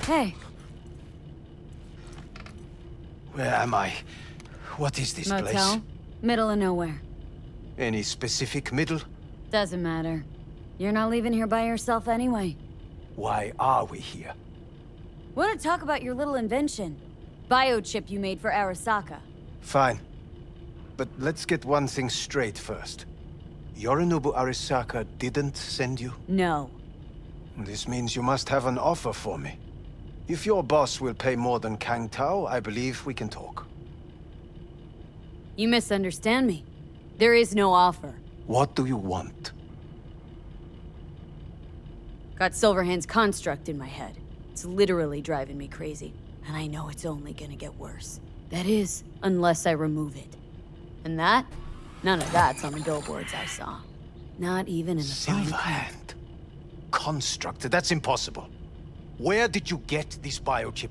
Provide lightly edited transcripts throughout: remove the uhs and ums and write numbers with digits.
Hey. Where am I? What is this Motel? place? Middle of nowhere. Any specific middle? Doesn't matter. You're not leaving here by yourself anyway. Why are we here? Want to talk about your little invention? Biochip you made for Arasaka. Fine. But let's get one thing straight first. Yorinobu Arasaka didn't send you? No. This means you must have an offer for me. If your boss will pay more than Kang Tao, I believe we can talk. You misunderstand me. There is no offer. What do you want? Got Silverhand's construct in my head. It's literally driving me crazy. And I know it's only gonna get worse. That is, unless I remove it. And that? None of that's on the billboards I saw. Not even in the fine print. Silverhand. Construct, that's impossible. Where did you get this biochip?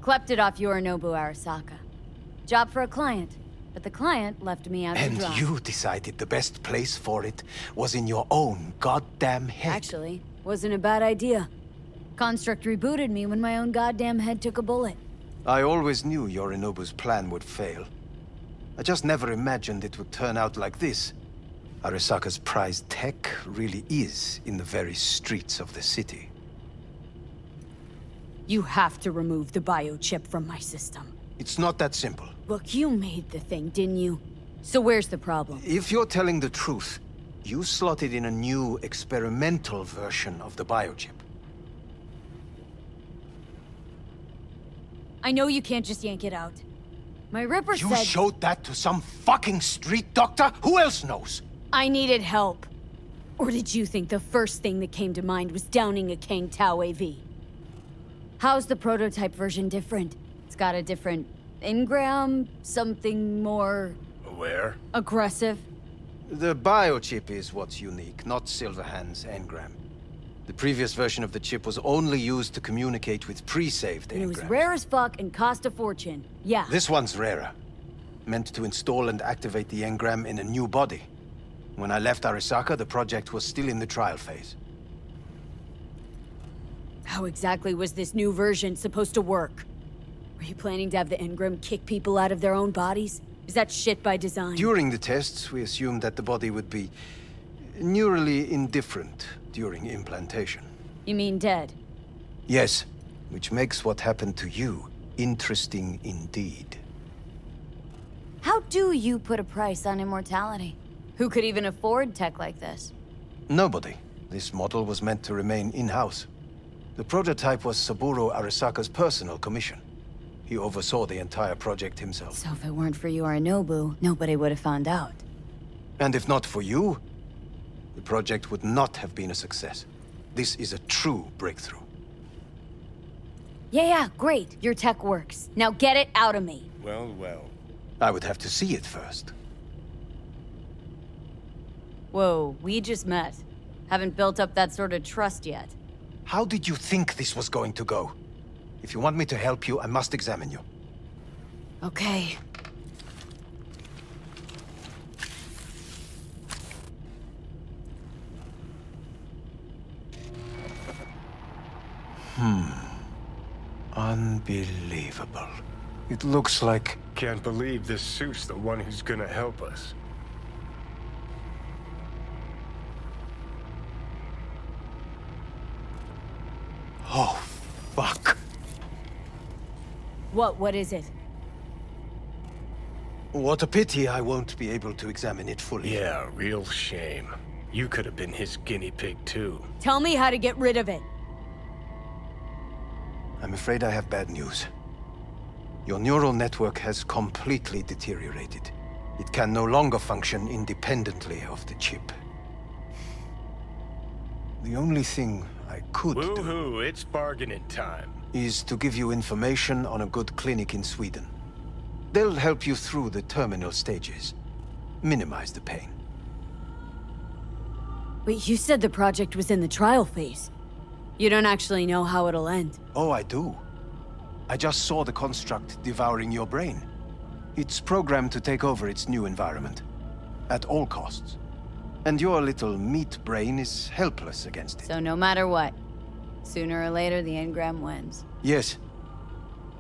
Klept it off Yorinobu Arasaka. Job for a client. But the client left me out to And dry. you decided the best place for it was in your own goddamn head. Actually, wasn't a bad idea. Construct rebooted me when my own goddamn head took a bullet. I always knew Yorinobu's plan would fail. I just never imagined it would turn out like this. Arasaka's prized tech really is in the very streets of the city. You have to remove the biochip from my system. It's not that simple. Look, you made the thing, didn't you? So where's the problem? If you're telling the truth, you slotted in a new experimental version of the biochip. I know you can't just yank it out. My Ripper You said... showed that to some fucking street doctor? Who else knows? I needed help. Or did you think the first thing that came to mind was downing a Kang Tao AV? How's the prototype version different? It's got a different engram, something more... Aware? aggressive? The biochip is what's unique, not Silverhand's engram. The previous version of the chip was only used to communicate with pre-saved And it was engrams. rare as fuck and cost a fortune. Yeah. This one's rarer. Meant to install and activate the engram in a new body. When I left Arasaka, the project was still in the trial phase. How exactly was this new version supposed to work? Were you planning to have the engram kick people out of their own bodies? Is that shit by design? During the tests, we assumed that the body would be neurally indifferent during implantation. You mean dead? Yes, which makes what happened to you interesting indeed. How do you put a price on immortality? Who could even afford tech like this? Nobody. This model was meant to remain in-house. The prototype was Saburo Arasaka's personal commission. He oversaw the entire project himself. So if it weren't for Yorinobu, nobody would have found out. And if not for you, the project would not have been a success. This is a true breakthrough. Yeah, great. Your tech works. Now get it out of me. Well, well. I would have to see it first. Whoa, we just met. Haven't built up that sort of trust yet. How did you think this was going to go? If you want me to help you, I must examine you. Okay. Unbelievable. It looks like... Can't believe this suit's the one who's gonna help us. Oh, fuck. What is it? What a pity I won't be able to examine it fully. Yeah, real shame. You could have been his guinea pig too. Tell me how to get rid of it. I'm afraid I have bad news. Your neural network has completely deteriorated. It can no longer function independently of the chip. The only thing I could do Woo-hoo, it's bargaining time. is to give you information on a good clinic in Sweden. They'll help you through the terminal stages. Minimize the pain. Wait, you said the project was in the trial phase. You don't actually know how it'll end. Oh, I do. I just saw the construct devouring your brain. It's programmed to take over its new environment. At all costs. And your little meat brain is helpless against it. So no matter what, Sooner or later, the engram wins. Yes.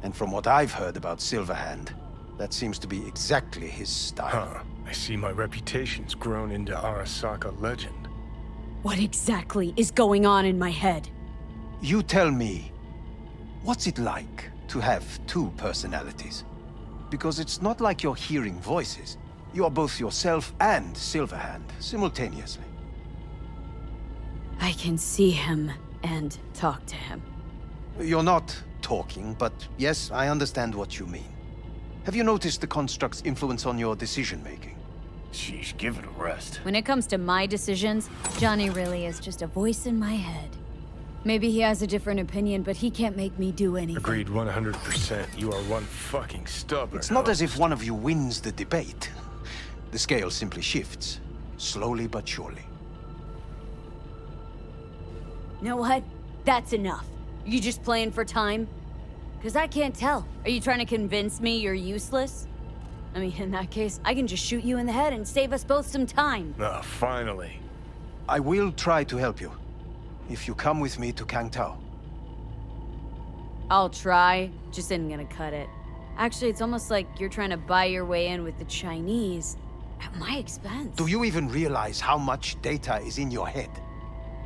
And from what I've heard about Silverhand, that seems to be exactly his style. Huh. I see my reputation's grown into Arasaka legend. What exactly is going on in my head? You tell me, what's it like to have two personalities? Because it's not like you're hearing voices. You are both yourself and Silverhand simultaneously. I can see him and talk to him. You're not talking, but yes, I understand what you mean. Have you noticed the construct's influence on your decision-making? Sheesh, give it a rest. When it comes to my decisions, Johnny really is just a voice in my head. Maybe he has a different opinion, but he can't make me do anything. Agreed 100%. You are one fucking stubborn. It's not as if one of you wins the debate. The scale simply shifts, slowly but surely. You know what? That's enough. You just playing for time? Because I can't tell. Are you trying to convince me you're useless? I mean, in that case, I can just shoot you in the head and save us both some time. Ah, finally. I will try to help you, if you come with me to Kangtao. I'll try, just isn't gonna cut it. Actually, it's almost like you're trying to buy your way in with the Chinese, at my expense. Do you even realize how much data is in your head?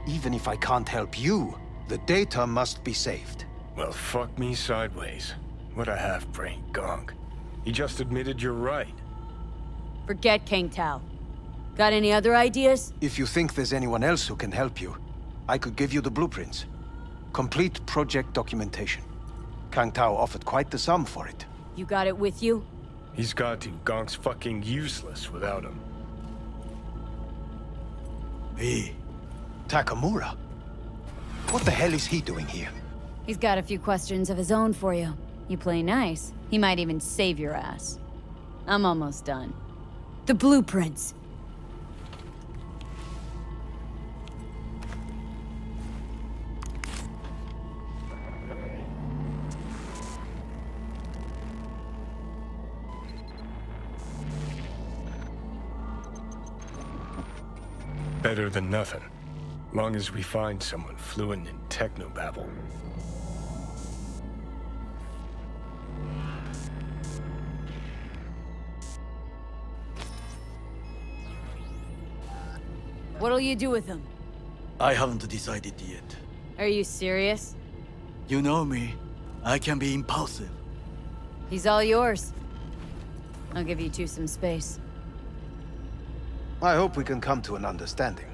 Even if I can't help you, the data must be saved. Well, fuck me sideways. What a half-brain gonk. He just admitted you're right. Forget Kang Tao. Got any other ideas? If you think there's anyone else who can help you, I could give you the blueprints. Complete project documentation. Kang Tao offered quite the sum for it. You got it with you? He's got to. Gonk's fucking useless without him. Hey, Takamura? What the hell is he doing here? He's got a few questions of his own for you. You play nice, he might even save your ass. I'm almost done. The blueprints. Better than nothing. Long as we find someone fluent in technobabble. What'll you do with him? I haven't decided yet. Are you serious? You know me. I can be impulsive. He's all yours. I'll give you two some space. I hope we can come to an understanding.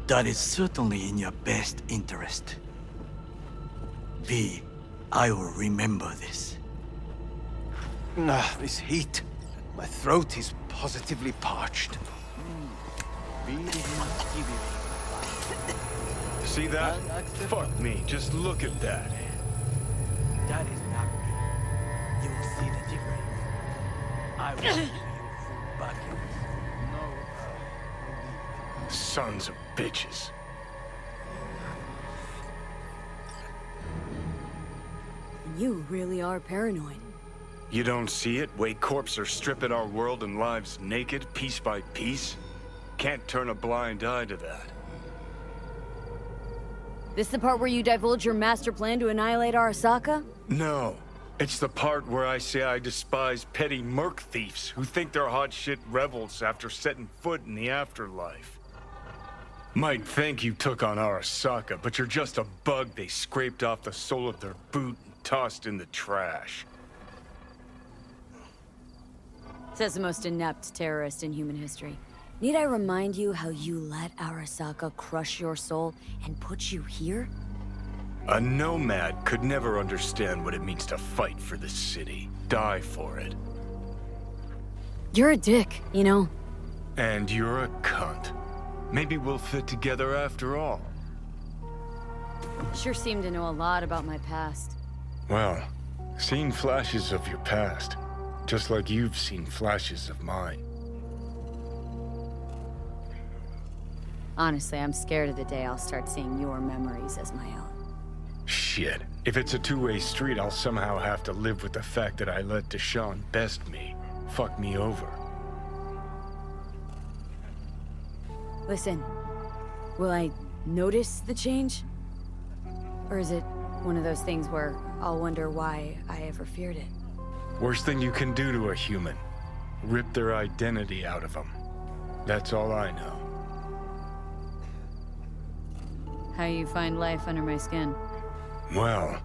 That is certainly in your best interest. V, I will remember this. This heat. My throat is positively parched. See that? Fuck me, just look at that. That is not me. You will see the difference. I will give you full backing. Sons of bitches. You really are paranoid. You don't see it? Way corps are stripping our world and lives naked, piece by piece? Can't turn a blind eye to that. This the part where you divulge your master plan to annihilate Arasaka? No. It's the part where I say I despise petty merc thieves who think they're hot shit rebels after setting foot in the afterlife. Might think you took on Arasaka, but you're just a bug they scraped off the sole of their boot and tossed in the trash. Says the most inept terrorist in human history. Need I remind you how you let Arasaka crush your soul and put you here? A nomad could never understand what it means to fight for the city, die for it. You're a dick, you know. And you're a cunt. Maybe we'll fit together after all. Sure seem to know a lot about my past. Well, seen flashes of your past. just like you've seen flashes of mine. Honestly, I'm scared of the day I'll start seeing your memories as my own. Shit. If it's a two-way street, I'll somehow have to live with the fact that I let Deshaun best me, fuck me over. Listen, will I notice the change? Or is it one of those things where I'll wonder why I ever feared it? Worst thing you can do to a human. Rip their identity out of them. That's all I know. How you find life under my skin? Well,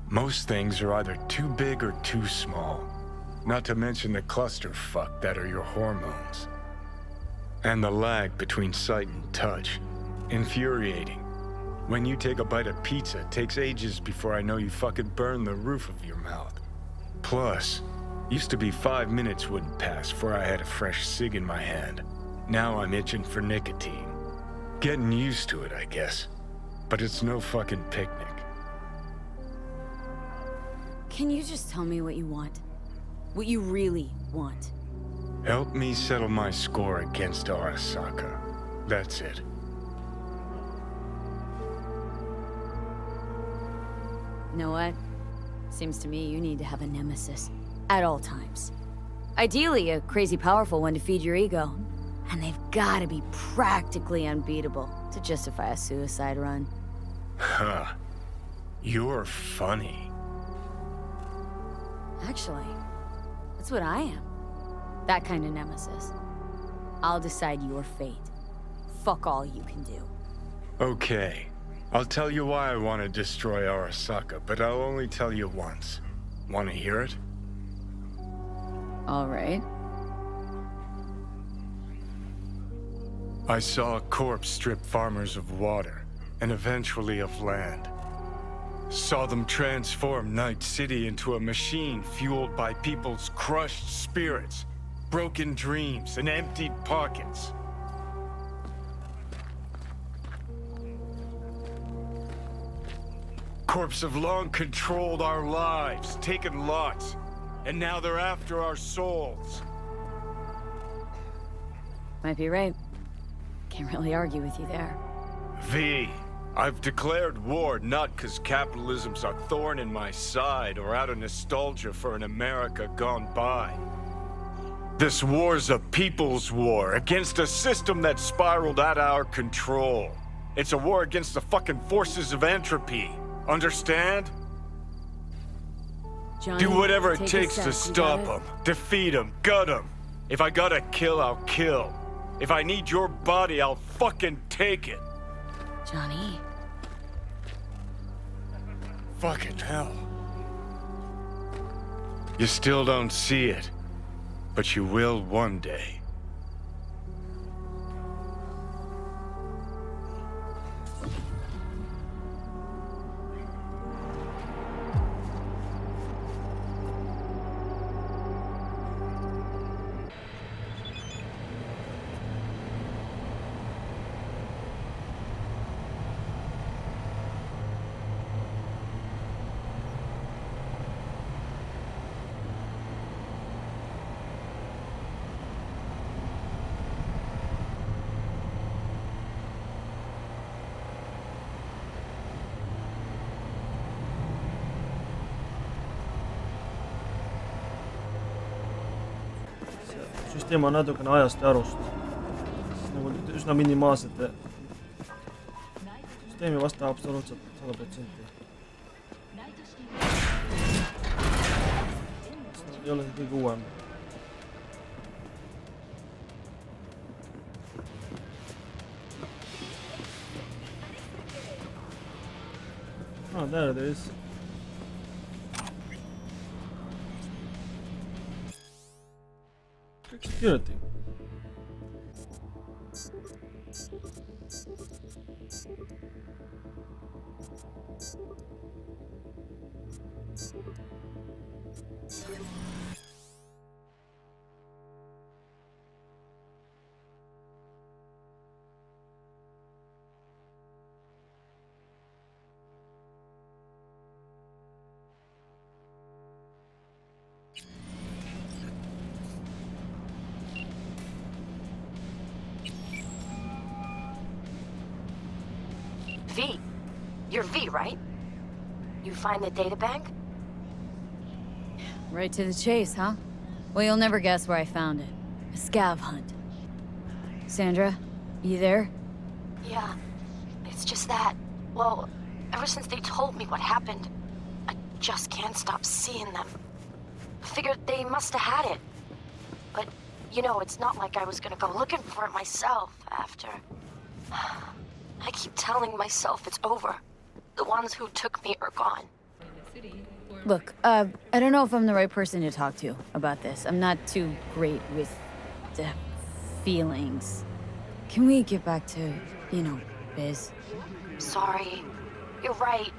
most things are either too big or too small. Not to mention the clusterfuck that are your hormones. And the lag between sight and touch. Infuriating. When you take a bite of pizza, it takes ages before I know you fucking burn the roof of your mouth. Plus, used to be 5 minutes wouldn't pass before I had a fresh cig in my hand. Now I'm itching for nicotine. Getting used to it, I guess. But it's no fucking picnic. Can you just tell me what you want? What you really want? Help me settle my score against Arasaka. That's it. You know what? Seems to me you need to have a nemesis. At all times. Ideally, a crazy powerful one to feed your ego. And they've gotta be practically unbeatable to justify a suicide run. Huh. You're funny. Actually, that's what I am. That kind of nemesis. I'll decide your fate. Fuck all you can do. Okay. I'll tell you why I want to destroy Arasaka, but I'll only tell you once. Want to hear it? All right. I saw a corpse strip farmers of water, and eventually of land. Saw them transform Night City into a machine fueled by people's crushed spirits, broken dreams, and emptied pockets. Corps have long controlled our lives, taken lots, and now they're after our souls. Might be right. Can't really argue with you there. V, I've declared war not because capitalism's a thorn in my side or out of nostalgia for an America gone by. This war's a people's war against a system that spiraled out of our control. It's a war against the fucking forces of entropy. Understand? Johnny, Do whatever it take a takes sec, to you stop got them, defeat them, gut them. If I gotta kill, I'll kill. If I need your body, I'll fucking take it. it? Johnny. Fucking hell. You still don't see it, but you will one day. Süsteem on natukene ajast ja arust. Nagu üsna minimaalsete süsteemi vasta absoluutselt 100%. Ei ole kõige uuem. Oh, there it is. Security. V. You're V, right? You find the databank? Right to the chase, huh? Well, you'll never guess where I found it. A scav hunt. Sandra, you there? Yeah. It's just that, well, ever since they told me what happened, I just can't stop seeing them. I figured they must have had it. But, you know, it's not like I was gonna go looking for it myself after. I keep telling myself it's over. The ones who took me are gone. Look, I don't know if I'm the right person to talk to about this. I'm not too great with the feelings. Can we get back to, you know, biz? Sorry. You're right.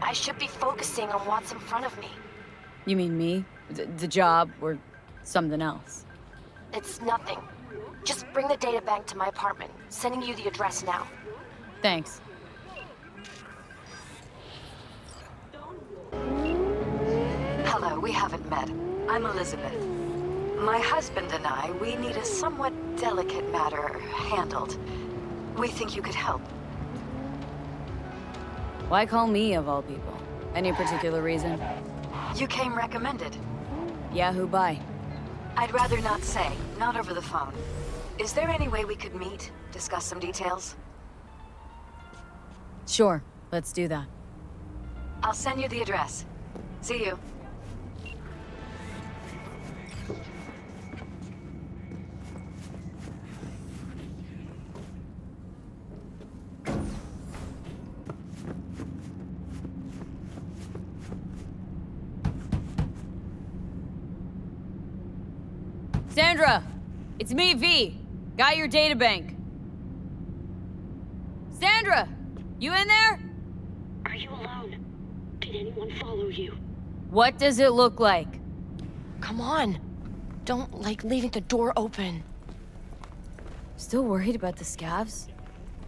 I should be focusing on what's in front of me. You mean me? The job, or something else? It's nothing. Just bring the databank to my apartment. Sending you the address now. Thanks. Hello, we haven't met. I'm Elizabeth. My husband and I, we need a somewhat delicate matter handled. We think you could help. Why call me, of all people? Any particular reason? You came recommended. Yeah, who by? I'd rather not say, not over the phone. Is there any way we could meet, discuss some details? Sure, let's do that. I'll send you the address. See you. Sandra! It's me, V. Got your databank. Sandra! You in there? Are you alone? Did anyone follow you? What does it look like? Come on. Don't like leaving the door open. Still worried about the scavs?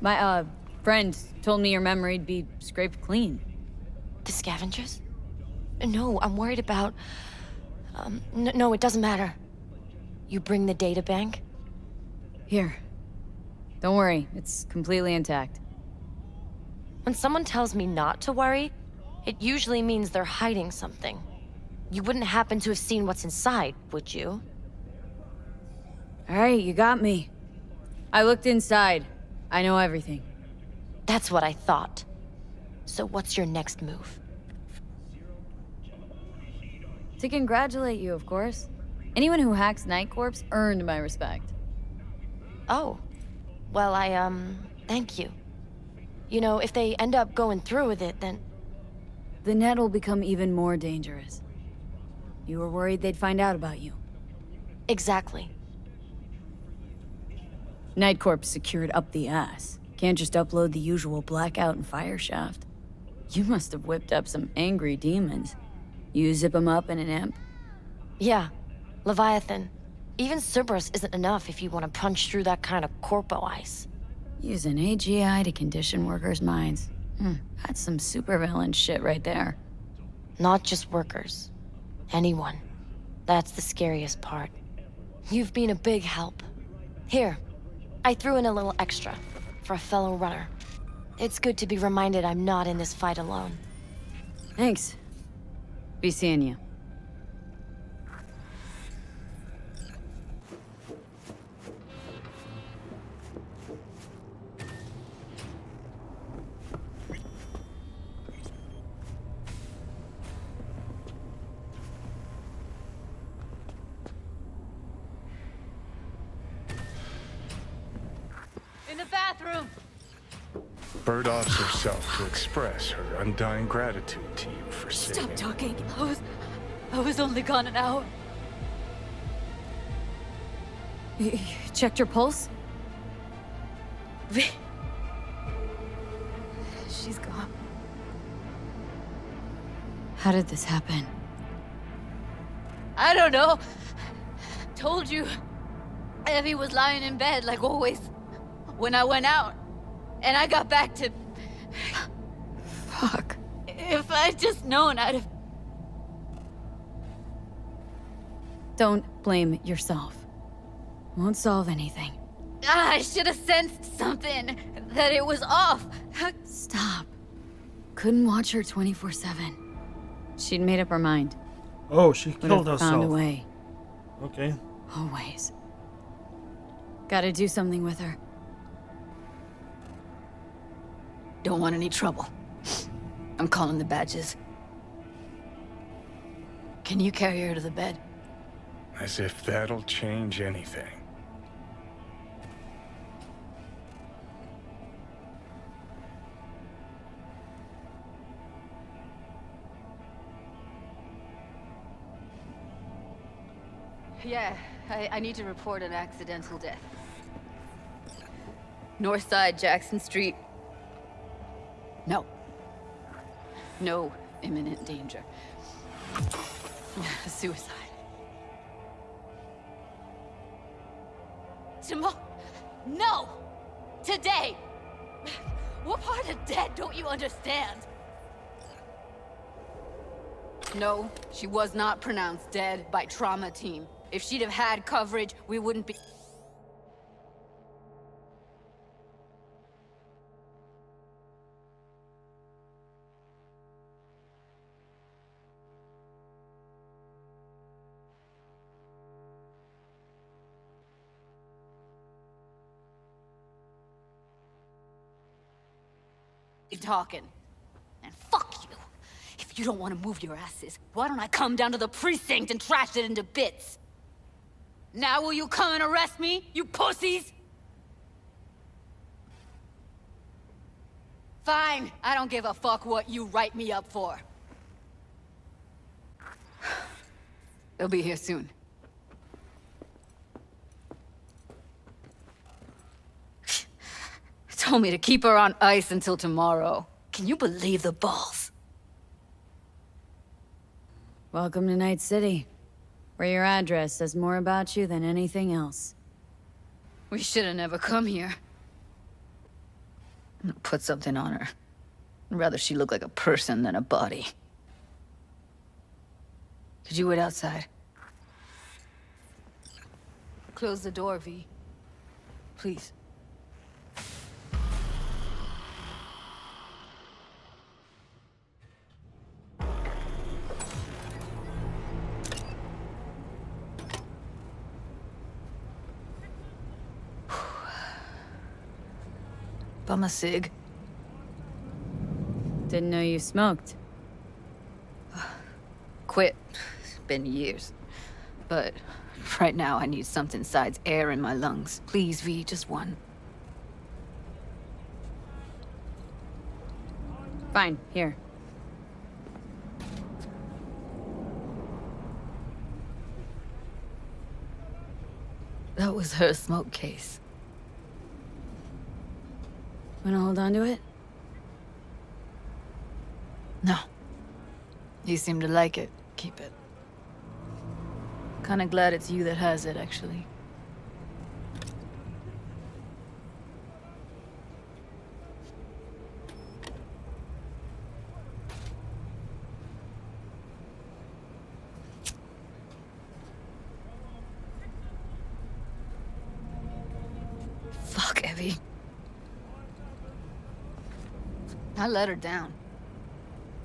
My, friend told me your memory'd be scraped clean. The scavengers? No, I'm worried about... no, it doesn't matter. You bring the databank? Here. Don't worry, it's completely intact. When someone tells me not to worry, it usually means they're hiding something. You wouldn't happen to have seen what's inside, would you? Alright, you got me. I looked inside. I know everything. That's what I thought. So what's your next move? To congratulate you, of course. Anyone who hacks Night Corps earned my respect. Oh. Well, thank you. You know, if they end up going through with it, then... The net will become even more dangerous. You were worried they'd find out about you. Exactly. Night Corps secured up the ass. Can't just upload the usual blackout and fire shaft. You must have whipped up some angry demons. You zip them up in an imp? Yeah. Leviathan. Even Cerberus isn't enough if you want to punch through that kind of corpo ice. Use an AGI to condition workers' minds. That's some supervillain shit right there. Not just workers. Anyone. That's the scariest part. You've been a big help. Here, I threw in a little extra for a fellow runner. It's good to be reminded I'm not in this fight alone. Thanks. Be seeing you. In the bathroom! Bird offs herself to express her undying gratitude to you for saving. Stop talking. I was only gone an hour. You checked your pulse? She's gone. How did this happen? I don't know. Told you. Evie was lying in bed like always. When I went out. And I got back to... Fuck. If I'd just known, I'd have... Don't blame yourself. Won't solve anything. I should have sensed something. That it was off. Stop. Couldn't watch her 24/7. She'd made up her mind. Oh, she Would killed have herself. found a way. Okay. Always. Gotta do something with her. Don't want any trouble. I'm calling the badges. Can you carry her to the bed? As if that'll change anything. Yeah, I need to report an accidental death. North side, Jackson Street. No. No imminent danger. Suicide. Tomorrow? No! Today! What part of dead don't you understand? No, she was not pronounced dead by trauma team. If she'd have had coverage, we wouldn't be... talking. And fuck you. If you don't want to move your asses, why don't I come down to the precinct and trash it into bits? Now will you come and arrest me, you pussies? Fine, I don't give a fuck what you write me up for. They'll be here soon. Told me to keep her on ice until tomorrow. Can you believe the balls? Welcome to Night City, where your address says more about you than anything else. We should have never come here. I'm gonna put something on her. I'd rather she look like a person than a body. Could you wait outside? Close the door, V. Please. Bum a cig. Didn't know you smoked. Quit. It's been years. But right now I need something besides air in my lungs. Please, V, just one. Fine, here. That was her smoke case. Wanna hold on to it? No. You seem to like it. Keep it. Kinda glad it's you that has it, actually. Fuck, Evie. I let her down.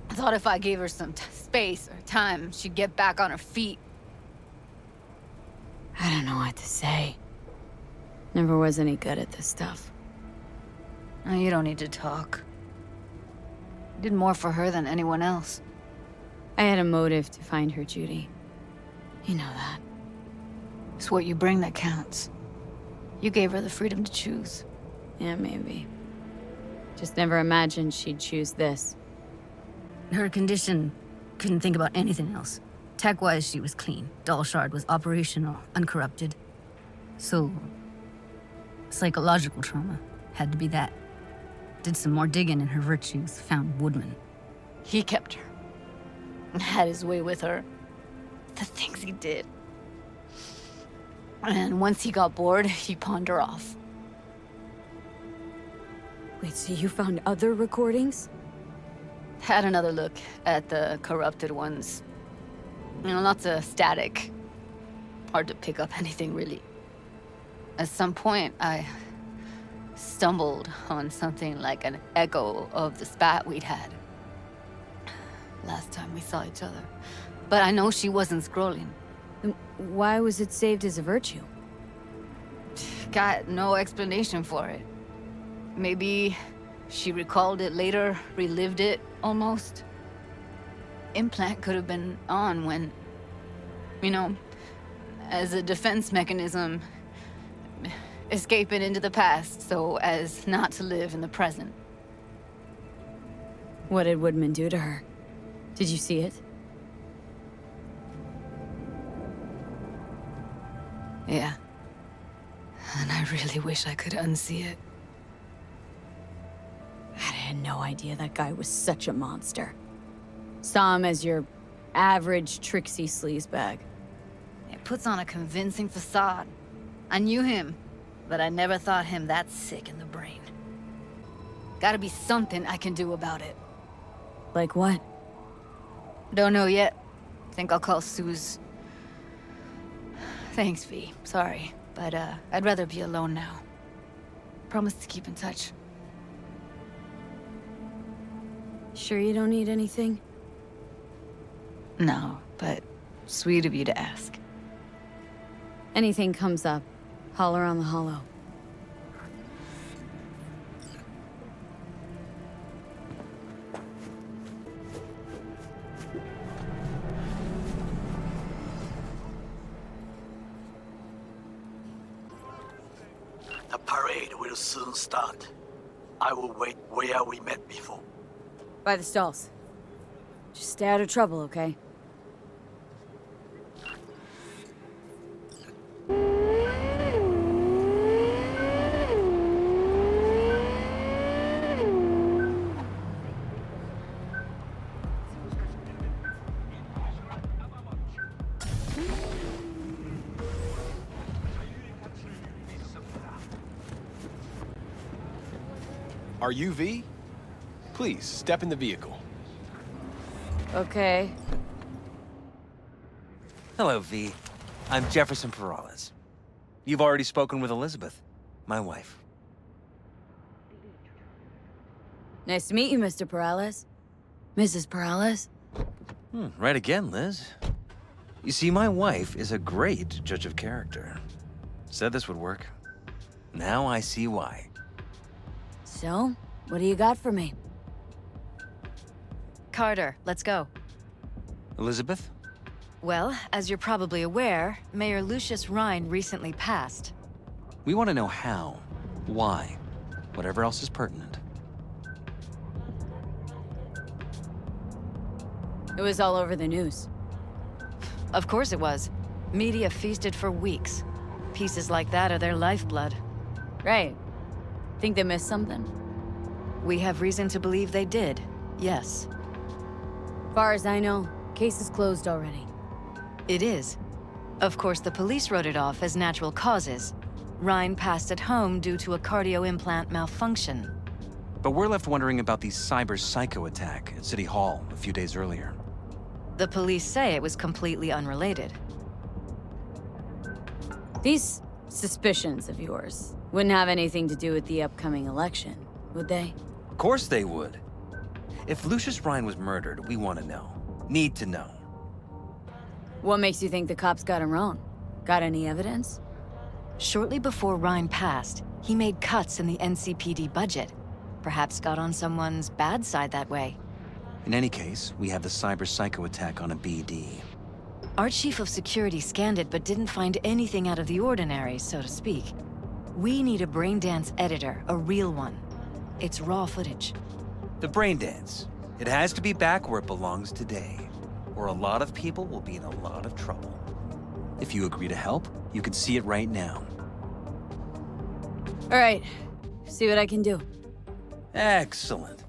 I thought if I gave her some space or time, she'd get back on her feet. I don't know what to say. Never was any good at this stuff. Oh, you don't need to talk. You did more for her than anyone else. I had a motive to find her, Judy. You know that. It's what you bring that counts. You gave her the freedom to choose. Yeah, maybe. Just never imagined she'd choose this. Her condition, couldn't think about anything else. Tech-wise, she was clean. Doll Shard was operational, uncorrupted. So, psychological trauma had to be that. Did some more digging in her virtues, found Woodman. He kept her. Had his way with her. The things he did. And once he got bored, he pawned her off. Wait, so you found other recordings? Had another look at the corrupted ones. You know, lots of static. Hard to pick up anything, really. At some point, I stumbled on something like an echo of the spat we'd had last time we saw each other. But I know she wasn't scrolling. Then why was it saved as a virtue? Got no explanation for it. Maybe she recalled it later, relived it, almost. Implant could have been on when, you know, as a defense mechanism, escaping into the past so as not to live in the present. What did Woodman do to her? Did you see it? Yeah. And I really wish I could unsee it. I had no idea that guy was such a monster. Saw him as your average tricksy sleazebag. It puts on a convincing facade. I knew him, but I never thought him that sick in the brain. Gotta be something I can do about it. Like what? Don't know yet. Think I'll call Suze. Thanks, V. Sorry, but I'd rather be alone now. Promise to keep in touch. Sure you don't need anything? No, but sweet of you to ask. Anything comes up, holler on the holo. The parade will soon start. I will wait where we met before. By the stalls. Just stay out of trouble, okay? Are you V? Please, step in the vehicle. Okay. Hello, V. I'm Jefferson Peralez. You've already spoken with Elizabeth, my wife. Nice to meet you, Mr. Peralez. Mrs. Peralez? Right again, Liz. You see, my wife is a great judge of character. Said this would work. Now I see why. So, what do you got for me? Carter, let's go. Elizabeth? Well, as you're probably aware, Mayor Lucius Rhine recently passed. We want to know how, why, whatever else is pertinent. It was all over the news. Of course it was. Media feasted for weeks. Pieces like that are their lifeblood. Right. Think they missed something? We have reason to believe they did, yes. Far as I know, case is closed already. It is. Of course, the police wrote it off as natural causes. Rhine passed at home due to a cardio implant malfunction. But we're left wondering about the cyber psycho attack at City Hall a few days earlier. The police say it was completely unrelated. These suspicions of yours wouldn't have anything to do with the upcoming election, would they? Of course they would. If Lucius Rhine was murdered, we want to know. Need to know. What makes you think the cops got him wrong? Got any evidence? Shortly before Rhine passed, he made cuts in the NCPD budget. Perhaps got on someone's bad side that way. In any case, we have the cyber psycho attack on a BD. Our chief of security scanned it but didn't find anything out of the ordinary, so to speak. We need a braindance editor, a real one. It's raw footage. The brain dance. It has to be back where it belongs today, or a lot of people will be in a lot of trouble. If you agree to help, you can see it right now. All right. See what I can do. Excellent.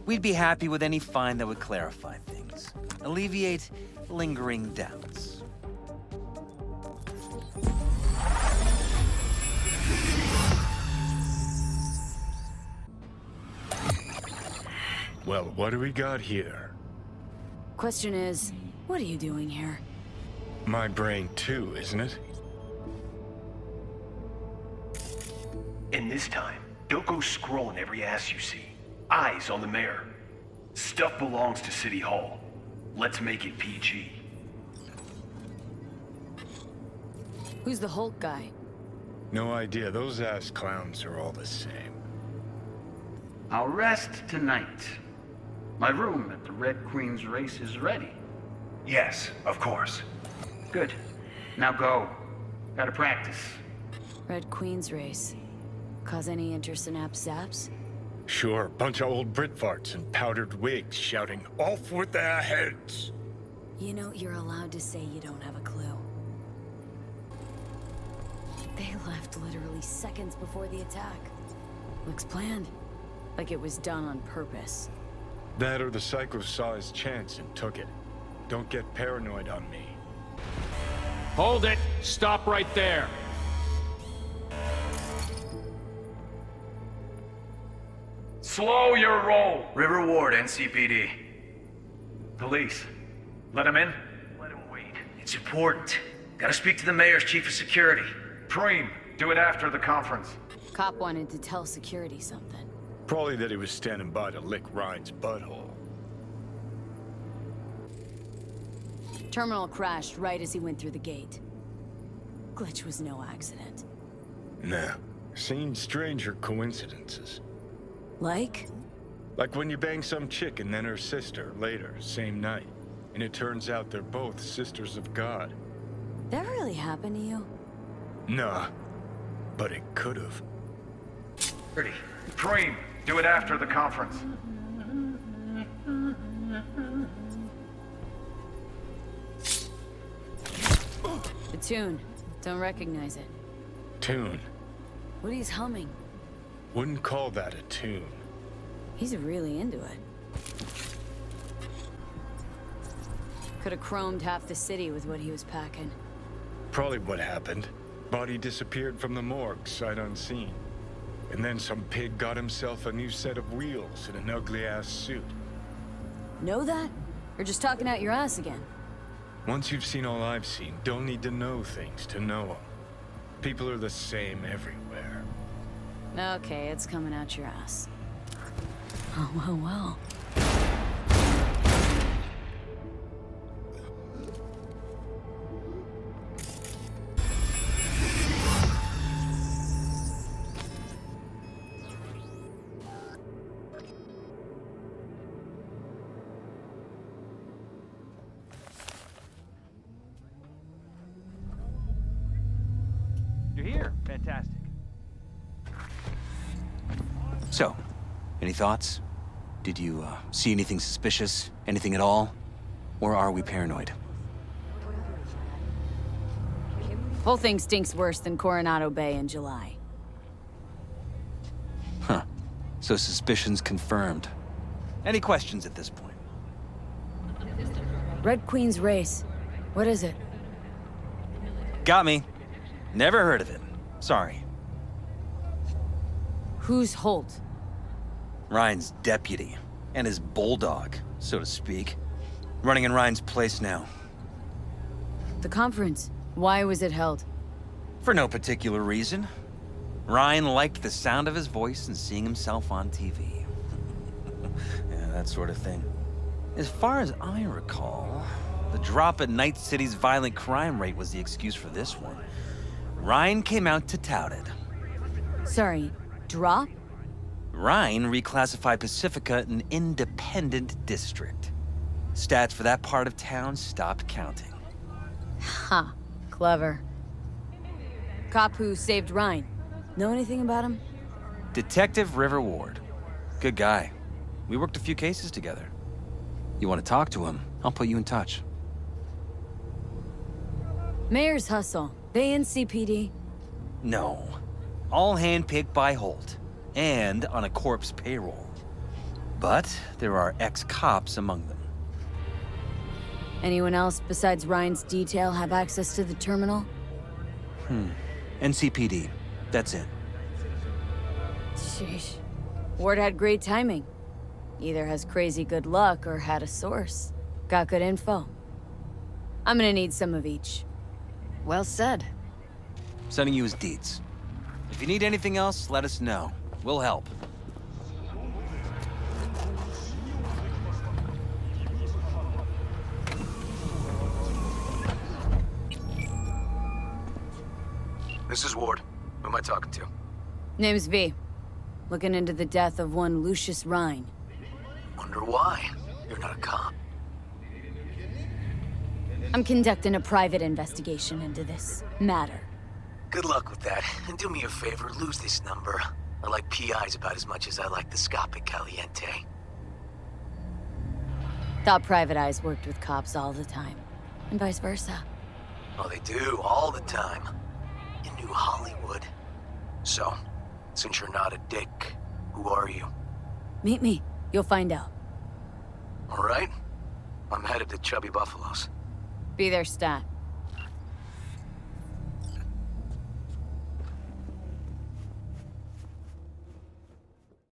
We'd be happy with any find that would clarify things, alleviate lingering doubts. Well, what do we got here? Question is, what are you doing here? My brain too, isn't it? In this time, Don't go scrolling every ass you see. Eyes on the mayor. Stuff belongs to City Hall. Let's make it PG. Who's the Hulk guy? No idea. Those ass clowns are all the same. I'll rest tonight. My room at the Red Queen's race is ready. Yes, of course. Good. Now go. Gotta practice. Red Queen's race. Cause any interest in app zaps? Sure, bunch of old Brit farts in powdered wigs shouting, "Off with their heads!" You know, you're allowed to say you don't have a clue. They left literally seconds before the attack. Looks planned. Like it was done on purpose. That or the Psycho saw his chance and took it. Don't get paranoid on me. Hold it! Stop right there! Slow your roll! River Ward, NCPD. Police. Let him in? Let him wait. It's important. Gotta speak to the mayor's chief of security. Preem, do it after the conference. Cop wanted to tell security something. Probably that he was standing by to lick Ryan's butthole. Terminal crashed right as he went through the gate. Glitch was no accident. Nah. Seen stranger coincidences. Like? Like when you bang some chick and then her sister later, same night. And it turns out they're both sisters of God. That really happened to you? Nah. But it could've. Pretty. Preem, do it after the conference. The tune. Don't recognize it. Tune. What he's humming. Wouldn't call that a tune. He's really into it. Could have chromed half the city with what he was packing. Probably what happened. Body disappeared from the morgue, sight unseen. And then some pig got himself a new set of wheels and an ugly-ass suit. Know that? Or just talking out your ass again? Once you've seen all I've seen, don't need to know things to know them. People are the same everywhere. Okay, it's coming out your ass. Oh, well. You're here. Fantastic. So, any thoughts? Did you see anything suspicious? Anything at all? Or are we paranoid? Whole thing stinks worse than Coronado Bay in July. Huh. So suspicions confirmed. Any questions at this point? Red Queen's race. What is it? Got me. Never heard of it. Sorry. Who's Holt? Ryan's deputy. And his bulldog, so to speak. Running in Ryan's place now. The conference. Why was it held? For no particular reason. Ryan liked the sound of his voice and seeing himself on TV. Yeah, that sort of thing. As far as I recall, the drop in Night City's violent crime rate was the excuse for this one. Ryan came out to tout it. Sorry, drop? Ryan reclassified Pacifica an independent district. Stats for that part of town stopped counting. Huh. Clever. Cop who saved Ryan. Know anything about him? Detective River Ward. Good guy. We worked a few cases together. You want to talk to him, I'll put you in touch. Mayor's hustle. They NCPD? No. All handpicked by Holt. And on a corpse payroll. But there are ex-cops among them. Anyone else besides Ryan's detail have access to the terminal? NCPD. That's it. Sheesh. Ward had great timing. Either has crazy good luck or had a source. Got good info. I'm gonna need some of each. Well said. Sending you his deeds. If you need anything else, let us know. We'll help. This is Ward. Who am I talking to? Name's V. Looking into the death of one Lucius Rhine. Wonder why? You're not a cop. I'm conducting a private investigation into this matter. Good luck with that. And do me a favor, lose this number. I like PIs about as much as I like the Scopic Caliente. Thought private eyes worked with cops all the time. And vice versa. Oh, they do, all the time. In New Hollywood. So, since you're not a dick, who are you? Meet me. You'll find out. All right. I'm headed to Chubby Buffalo's. Be there, Stat.